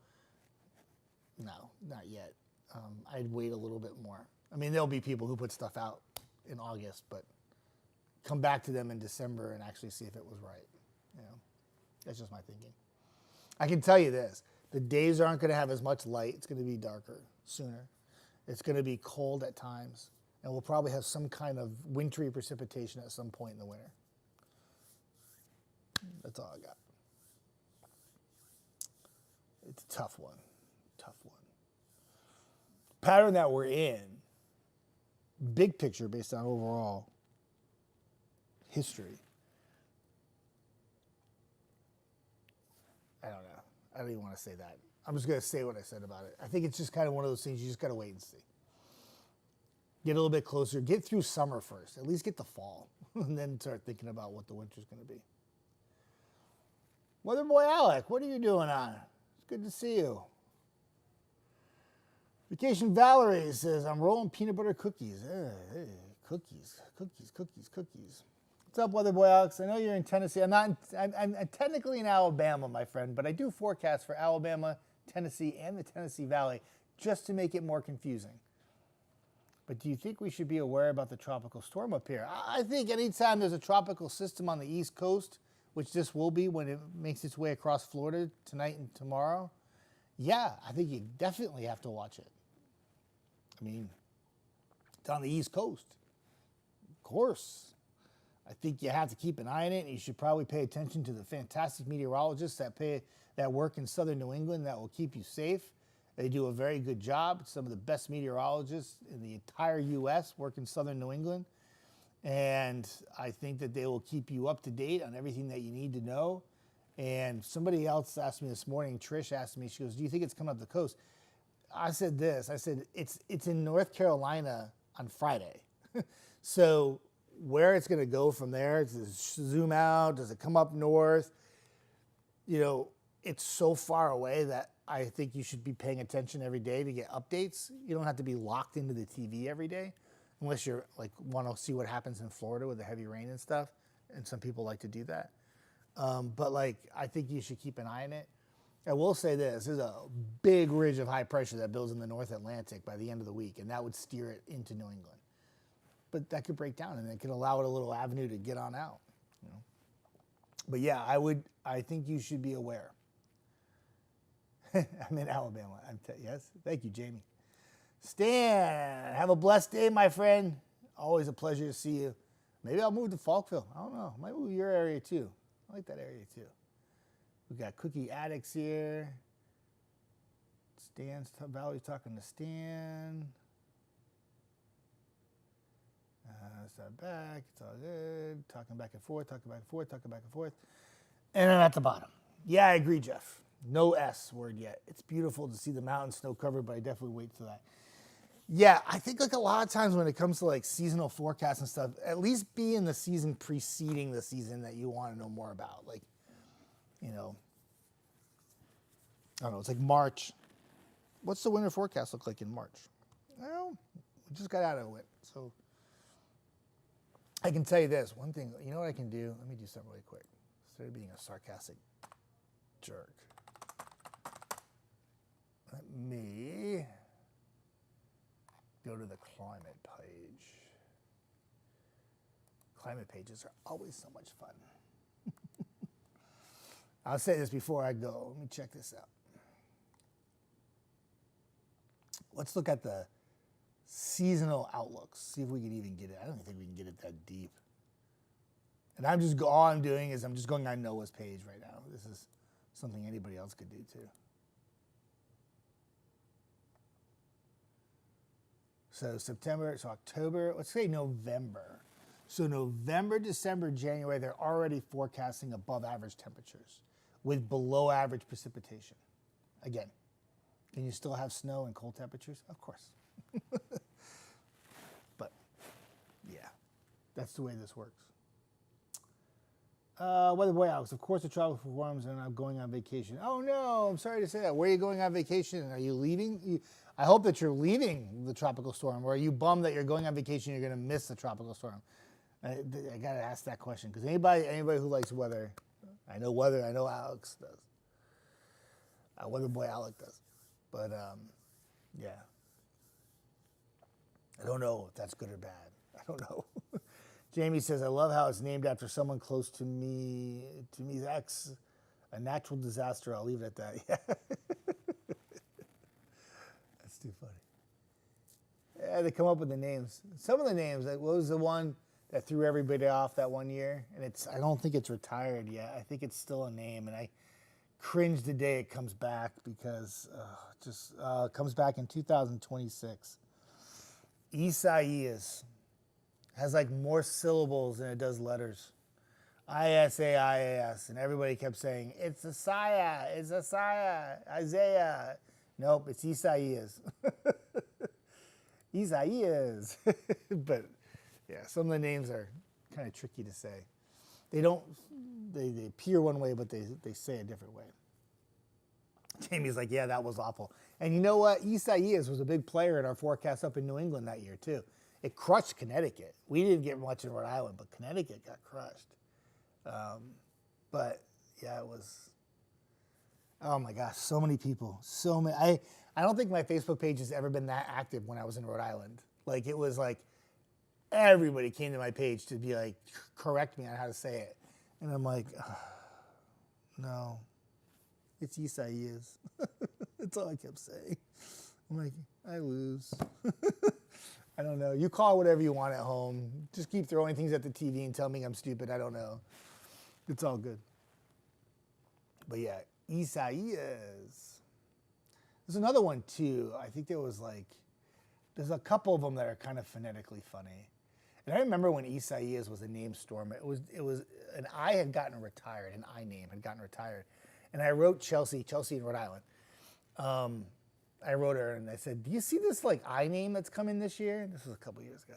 no, not yet. I'd wait a little bit more. I mean, there'll be people who put stuff out in August, but come back to them in December and actually see if it was right. You know, that's just my thinking. I can tell you this, the days aren't gonna have as much light. It's gonna be darker sooner. It's gonna be cold at times, and we'll probably have some kind of wintry precipitation at some point in the winter. That's all I got. It's a tough one, tough one. Pattern that we're in, big picture based on overall history. I don't know. I don't even want to say that. I'm just going to say what I said about it. I think it's just kind of one of those things you just got to wait and see. Get a little bit closer. Get through summer first. At least get the fall. And then start thinking about what the winter's going to be. Weather Boy Alec, what are you doing on? It's good to see you. Vacation Valerie says, I'm rolling peanut butter cookies. Hey, cookies. What's up, Weather Boy Alex? I know you're in Tennessee. I'm technically in Alabama, my friend, but I do forecast for Alabama, Tennessee, and the Tennessee Valley just to make it more confusing. But do you think we should be aware about the tropical storm up here? I think anytime there's a tropical system on the East Coast, which this will be when it makes its way across Florida tonight and tomorrow, yeah, I think you definitely have to watch it. I mean, it's on the East Coast. Of course. I think you have to keep an eye on it, and you should probably pay attention to the fantastic meteorologists that work in southern New England that will keep you safe. They do a very good job. Some of the best meteorologists in the entire U.S. work in southern New England. And I think that they will keep you up to date on everything that you need to know. And somebody else asked me this morning, Trish asked me, she goes, do you think it's coming up the coast? I said this, I said, it's in North Carolina on Friday. So where it's going to go from there, does it zoom out? Does it come up north? You know, it's so far away that I think you should be paying attention every day to get updates. You don't have to be locked into the TV every day unless you're like want to see what happens in Florida with the heavy rain and stuff. And some people like to do that. But like, I think you should keep an eye on it. I will say this, there's a big ridge of high pressure that builds in the North Atlantic by the end of the week, and that would steer it into New England. But that could break down, and it could allow it a little avenue to get on out. You know? But yeah, I think you should be aware. I'm in Alabama. Yes, thank you, Jamie. Stan, have a blessed day, my friend. Always a pleasure to see you. Maybe I'll move to Falkville. I don't know. Might move to your area too. I like that area too. We got Cookie Addicts here. Valerie's talking to Stan. It's not back. It's all good. Talking back and forth. And then at the bottom. Yeah, I agree, Jeff. No S word yet. It's beautiful to see the mountains snow covered, but I definitely wait for that. Yeah, I think like a lot of times when it comes to like seasonal forecasts and stuff, at least be in the season preceding the season that you want to know more about. Like, you know, I don't know, it's like March. What's the winter forecast look like in March? Well, we just got out of it. So I can tell you this, one thing, you know what I can do? Let me do something really quick. Instead of being a sarcastic jerk. Let me go to the climate page. Climate pages are always so much fun. I'll say this before I go. Let me check this out. Let's look at the seasonal outlooks. See if we can even get it. I don't think we can get it that deep. And all I'm doing is I'm just going on Noah's page right now. This is something anybody else could do too. So September, so October, let's say November. So November, December, January, they're already forecasting above average temperatures with below average precipitation. Again, can you still have snow and cold temperatures? Of course. But yeah, that's the way this works. Weather boy Alex, of course the tropical storms and I'm going on vacation. Oh no, I'm sorry to say that. Where are you going on vacation? Are you leaving? I hope that you're leaving the tropical storm, or are you bummed that you're going on vacation and you're going to miss the tropical storm? I got to ask that question because anybody who likes weather, I know Alex does. Weather boy Alex does. But yeah. I don't know if that's good or bad. I don't know. Jamie says, I love how it's named after someone close to me. To me, that's a natural disaster. I'll leave it at that. Yeah. That's too funny. Yeah, they come up with the names. Some of the names, like what was the one that threw everybody off that one year? And I don't think it's retired yet. I think it's still a name. And I cringe the day it comes back because it comes back in 2026. Isaias has like more syllables than it does letters. Isaias, and everybody kept saying, it's Isaiah, Isaiah. Nope, it's Isaias. Isaias. But yeah, some of the names are kind of tricky to say. They appear one way, but they say a different way. Jamie's like, yeah, that was awful. And you know what? Isaias was a big player in our forecast up in New England that year, too. It crushed Connecticut. We didn't get much in Rhode Island, but Connecticut got crushed. But, yeah, it was, oh, my gosh, so many people. So many. I don't think my Facebook page has ever been that active when I was in Rhode Island. Like, it was like everybody came to my page to be like, correct me on how to say it. And I'm like, no. It's Isaias. That's all I kept saying. I'm like, I lose. I don't know. You call it whatever you want at home. Just keep throwing things at the TV and tell me I'm stupid. I don't know. It's all good. But yeah, Isaias. There's another one too. I think there's a couple of them that are kind of phonetically funny. And I remember when Isaias was a name storm. It was an I had gotten retired. An I name had gotten retired. And I wrote Chelsea in Rhode Island. I wrote her and I said, do you see this like I name that's coming this year? This was a couple years ago.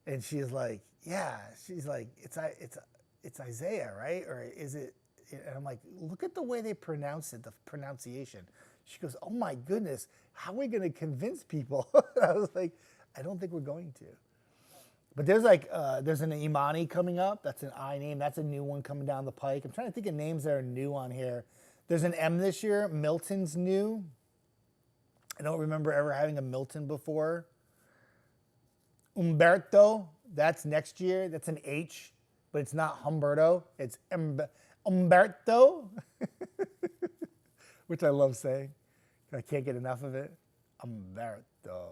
And she's like, yeah. She's like, it's Isaiah, right? Or is it? And I'm like, look at the way they pronounce it, the pronunciation. She goes, oh my goodness, how are we going to convince people? I was like, I don't think we're going to. But there's an Imani coming up. That's an I name. That's a new one coming down the pike. I'm trying to think of names that are new on here. There's an M this year. Milton's new. I don't remember ever having a Milton before. Umberto, that's next year. That's an H, but it's not Humberto. It's Umberto, which I love saying. I can't get enough of it. Umberto.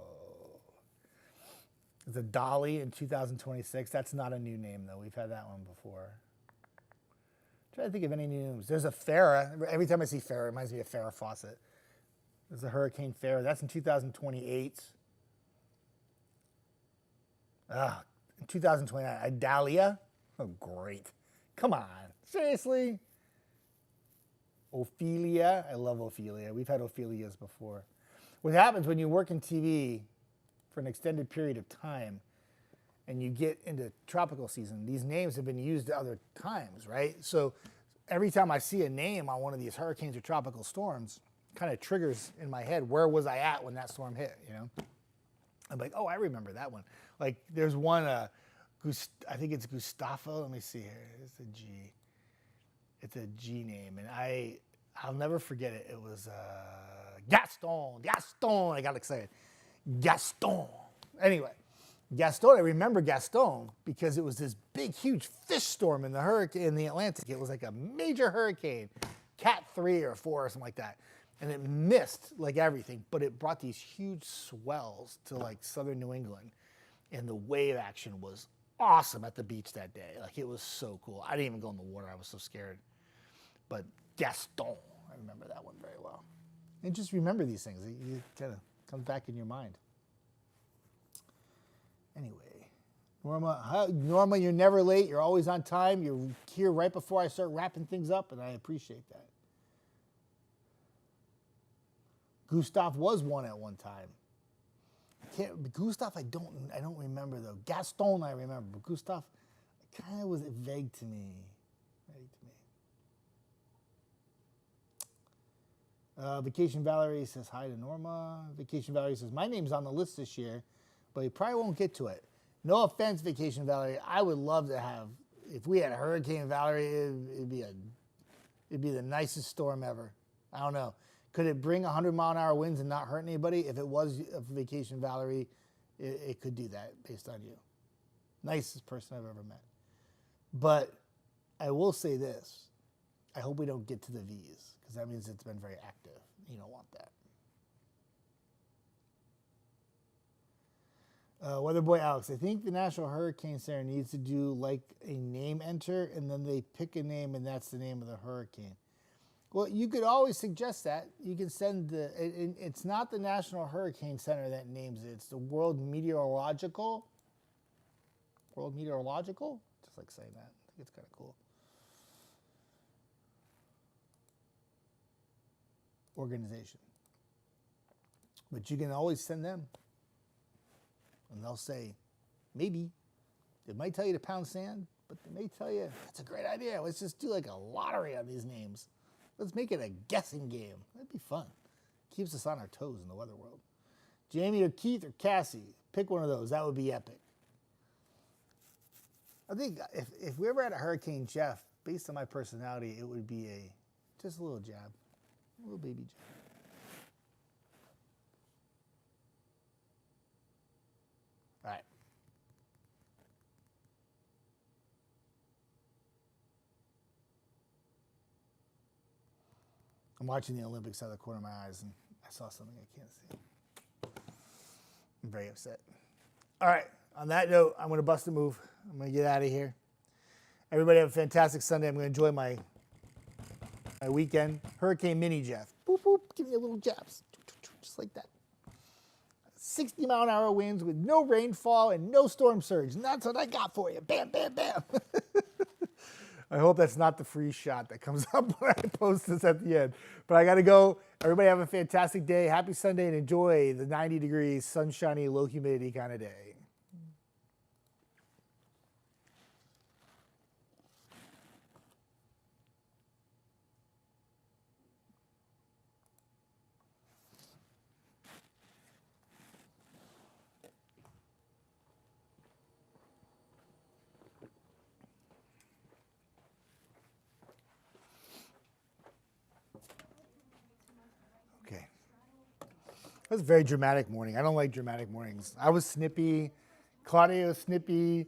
There's a Dolly in 2026. That's not a new name, though. We've had that one before. I'm trying to think of any new names. There's a Farrah. Every time I see Farrah, it reminds me of Farrah Fawcett. There's a Hurricane Farrah. That's in 2028. In 2029. Idalia. Oh, great. Come on. Seriously? Ophelia. I love Ophelia. We've had Ophelias before. What happens when you work in TV for an extended period of time and you get into tropical season, these names have been used at other times, right? So every time I see a name on one of these hurricanes or tropical storms, kind of triggers in my head, where was I at when that storm hit, you know? I'm like, oh, I remember that one. Like there's one, I think it's Gustavo. Let me see here. It's a G. It's a G name. And I'll never forget it. It was Gaston. I got excited. Gaston. Anyway, Gaston, I remember Gaston because it was this big, huge fish storm in the Atlantic. It was like a major hurricane. Cat 3 or 4 or something like that. And it missed like everything, but it brought these huge swells to like southern New England. And the wave action was awesome at the beach that day. Like it was so cool. I didn't even go in the water. I was so scared. But Gaston, I remember that one very well. And just remember these things. You kind of come back in your mind. Anyway, Norma, you're never late. You're always on time. You're here right before I start wrapping things up, and I appreciate that. Gustav was one at one time. Gustav, I don't remember though. Gaston, I remember, but Gustav, kind of was vague to me. Vacation Valerie says hi to Norma. Vacation Valerie says my name's on the list this year, but you probably won't get to it. No offense, Vacation Valerie. I would love to have. If we had Hurricane Valerie, it'd be the nicest storm ever. I don't know. Could it bring 100-mile-an-hour winds and not hurt anybody? If it was a Vacation Valerie, it could do that based on you. Nicest person I've ever met. But I will say this. I hope we don't get to the V's, because that means it's been very active. You don't want that. Weatherboy Alex, I think the National Hurricane Center needs to do like a name enter, and then they pick a name, and that's the name of the hurricane. Well, you could always suggest that. You can send it's not the National Hurricane Center that names it. It's the World Meteorological. Just like saying that. I think it's kind of cool. Organization. But you can always send them. And they'll say, maybe. They might tell you to pound sand, but they may tell you, that's a great idea. Let's just do like a lottery on these names. Let's make it a guessing game. That'd be fun. Keeps us on our toes in the weather world. Jamie or Keith or Cassie, pick one of those. That would be epic. I think if we ever had a Hurricane Jeff, based on my personality, it would be just a little jab. A little baby jab. All right. I'm watching the Olympics out of the corner of my eyes, and I saw something I can't see. I'm very upset. All right. On that note, I'm going to bust a move. I'm going to get out of here. Everybody have a fantastic Sunday. I'm going to enjoy my weekend. Hurricane Mini Jeff. Boop, boop. Give me a little jabs. Just like that. 60-mile-an-hour winds with no rainfall and no storm surge. And that's what I got for you. Bam, bam, bam. I hope that's not the free shot that comes up when I post this at the end. But I got to go. Everybody have a fantastic day. Happy Sunday and enjoy the 90 degrees, sunshiny, low humidity kind of day. It was a very dramatic morning. I don't like dramatic mornings. I was snippy. Claudia was snippy.